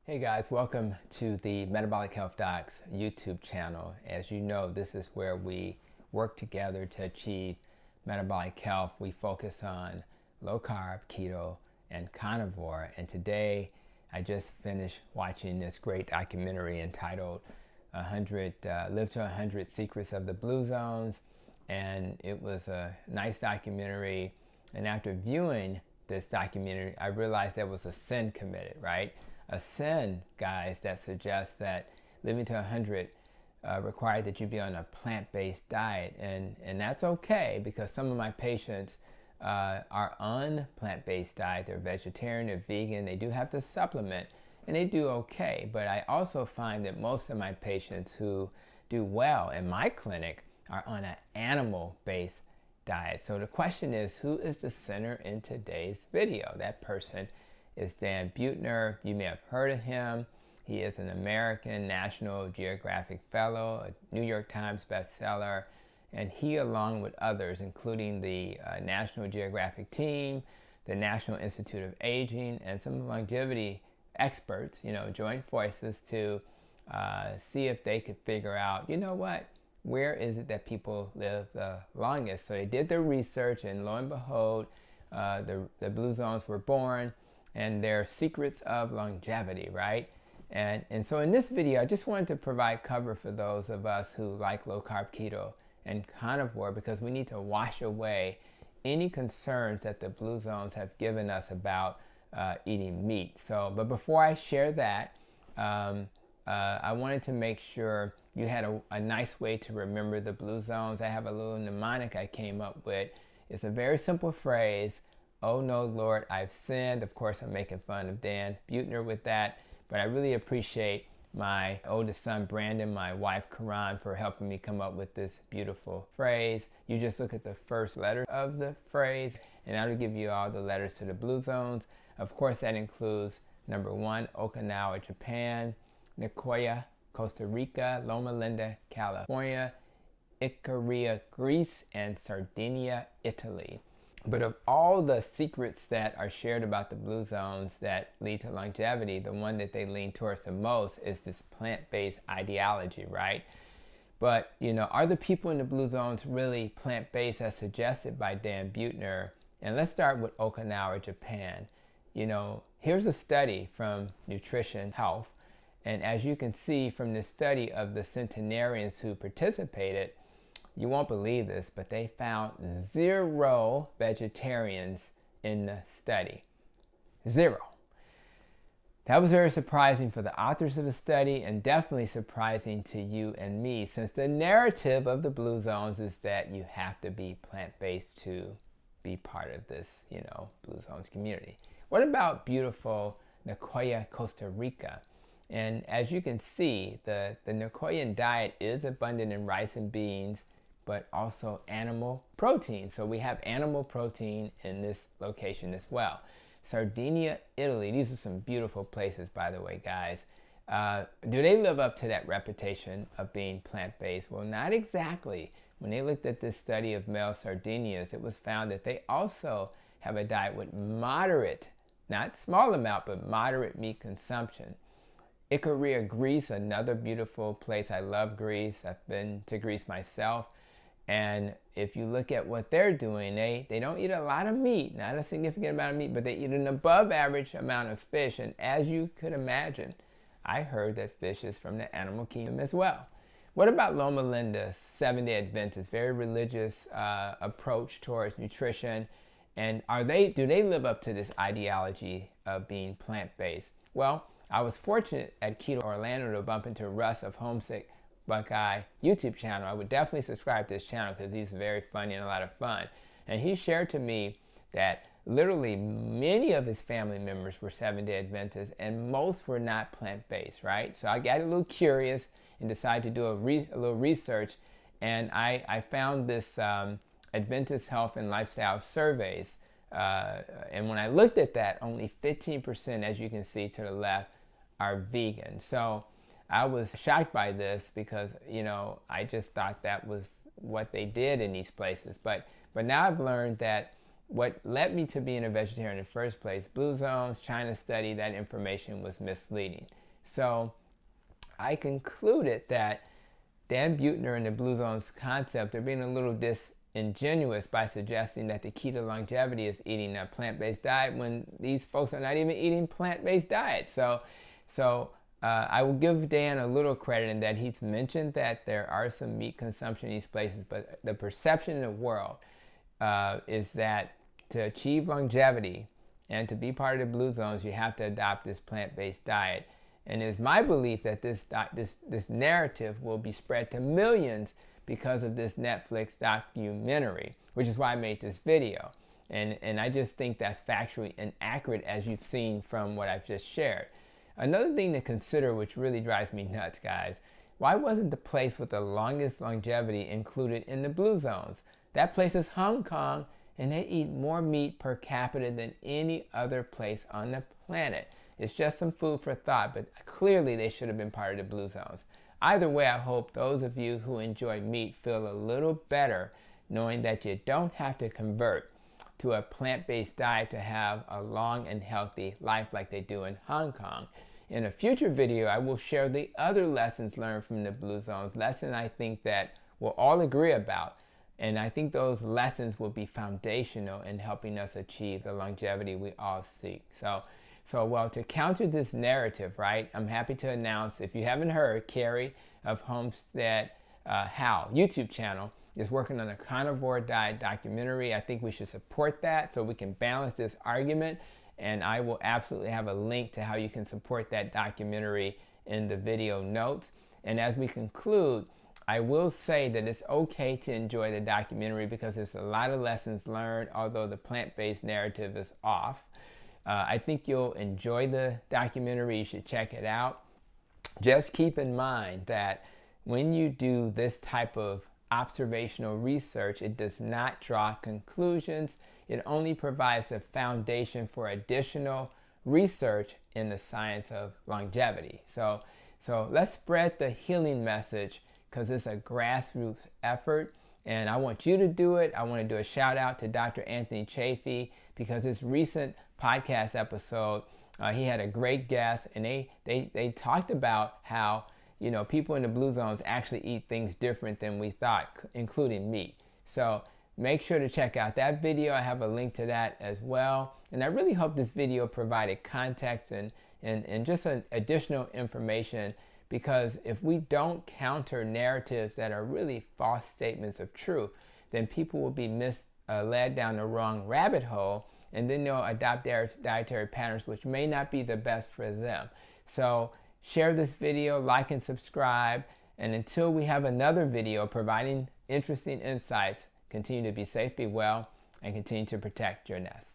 Hey guys, welcome to the Metabolic Health Docs YouTube channel. As you know, this is where we work together to achieve metabolic health. We focus on low carb, keto, and carnivore. And today I just finished watching this great documentary entitled Live to 100 Secrets of the Blue Zones. And it was a nice documentary. And after viewing this documentary, I realized there was a sin committed, right? A sin, guys, that suggests that living to 100 required that you be on a plant-based diet, and that's okay because some of my patients are on plant-based diet. They're vegetarian, they're vegan, they do have to supplement, and they do okay. But I also find that most of my patients who do well in my clinic are on an animal-based diet. So the question is, who is the sinner in today's video? That person is Dan Buettner. You may have heard of him. He is an American National Geographic Fellow, a New York Times bestseller, and he, along with others, including the National Geographic team, the National Institute of Aging, and some longevity experts, joined forces to see if they could figure out, where is it that people live the longest? So they did their research, and lo and behold, the blue zones were born, and their secrets of longevity, right? And so in this video, I just wanted to provide cover for those of us who like low carb, keto, and carnivore, because we need to wash away any concerns that the blue zones have given us about eating meat. But before I share that, I wanted to make sure you had a nice way to remember the blue zones. I have a little mnemonic I came up with. It's a very simple phrase: "Oh no, Lord, I've sinned." Of course, I'm making fun of Dan Buettner with that, but I really appreciate my oldest son, Brandon, my wife, Karan, for helping me come up with this beautiful phrase. You just look at the first letter of the phrase, and that'll give you all the letters to the blue zones. Of course, that includes number 1, Okinawa, Japan; Nicoya, Costa Rica; Loma Linda, California; Icaria, Greece; and Sardinia, Italy. But of all the secrets that are shared about the blue zones that lead to longevity, the one that they lean towards the most is this plant-based ideology, right? But, are the people in the blue zones really plant-based as suggested by Dan Buettner? And let's start with Okinawa, Japan. Here's a study from Nutrition Health. And as you can see from this study of the centenarians who participated, you won't believe this, but they found 0 vegetarians in the study. 0. That was very surprising for the authors of the study, and definitely surprising to you and me, since the narrative of the blue zones is that you have to be plant-based to be part of this, blue zones community. What about beautiful Nicoya, Costa Rica? And as you can see, the Nicoyan diet is abundant in rice and beans, but also animal protein. So we have animal protein in this location as well. Sardinia, Italy. These are some beautiful places, by the way, guys. Do they live up to that reputation of being plant-based? Well, not exactly. When they looked at this study of male Sardinians, it was found that they also have a diet with moderate, not small amount, but moderate meat consumption. Icaria, Greece, another beautiful place. I love Greece. I've been to Greece myself. And if you look at what they're doing, they don't eat a lot of meat, not a significant amount of meat, but they eat an above average amount of fish. And as you could imagine, I heard that fish is from the animal kingdom as well. What about Loma Linda, Seventh-day Adventist, very religious approach towards nutrition? And do they live up to this ideology of being plant-based? Well, I was fortunate at Keto Orlando to bump into Russ of Homesick, Buckeye YouTube channel. I would definitely subscribe to his channel because he's very funny and a lot of fun. And he shared to me that literally many of his family members were Seventh-day Adventists, and most were not plant-based, right? So I got a little curious and decided to do a little research, and I found this Adventist Health and Lifestyle Surveys. And when I looked at that, only 15%, as you can see to the left, are vegan. So I was shocked by this because, I just thought that was what they did in these places. But now I've learned that, what led me to being a vegetarian in the first place. Blue zones, China study, that information was misleading. So I concluded that Dan Buettner and the Blue Zones concept are being a little disingenuous by suggesting that the key to longevity is eating a plant-based diet when these folks are not even eating plant-based diets. So I will give Dan a little credit in that he's mentioned that there are some meat consumption in these places, but the perception in the world is that to achieve longevity and to be part of the Blue Zones, you have to adopt this plant-based diet. And it is my belief that this narrative will be spread to millions because of this Netflix documentary, which is why I made this video. And I just think that's factually inaccurate, as you've seen from what I've just shared. Another thing to consider, which really drives me nuts, guys, why wasn't the place with the longest longevity included in the Blue Zones? That place is Hong Kong, and they eat more meat per capita than any other place on the planet. It's just some food for thought, but clearly they should have been part of the Blue Zones. Either way, I hope those of you who enjoy meat feel a little better knowing that you don't have to convert to a plant-based diet to have a long and healthy life like they do in Hong Kong. In a future video, I will share the other lessons learned from the Blue Zones, lessons I think that we'll all agree about. And I think those lessons will be foundational in helping us achieve the longevity we all seek. So well, to counter this narrative, right, I'm happy to announce, if you haven't heard, Carrie of Homestead How YouTube channel is working on a carnivore diet documentary. I think we should support that so we can balance this argument. And I will absolutely have a link to how you can support that documentary in the video notes. And as we conclude, I will say that it's okay to enjoy the documentary because there's a lot of lessons learned, although the plant-based narrative is off. I think you'll enjoy the documentary. You should check it out. Just keep in mind that when you do this type of observational research, it does not draw conclusions. It only provides a foundation for additional research in the science of longevity. So let's spread the healing message because it's a grassroots effort. And I want you to do it. I want to do a shout out to Dr. Anthony Chaffee because his recent podcast episode, he had a great guest, and they talked about how, you know, people in the Blue Zones actually eat things different than we thought, including meat. So make sure to check out that video. I have a link to that as well. And I really hope this video provided context and just an additional information, because if we don't counter narratives that are really false statements of truth, then people will be led down the wrong rabbit hole, and then they'll adopt their dietary patterns which may not be the best for them. So share this video, like and subscribe, and until we have another video providing interesting insights, continue to be safe, be well, and continue to protect your nest.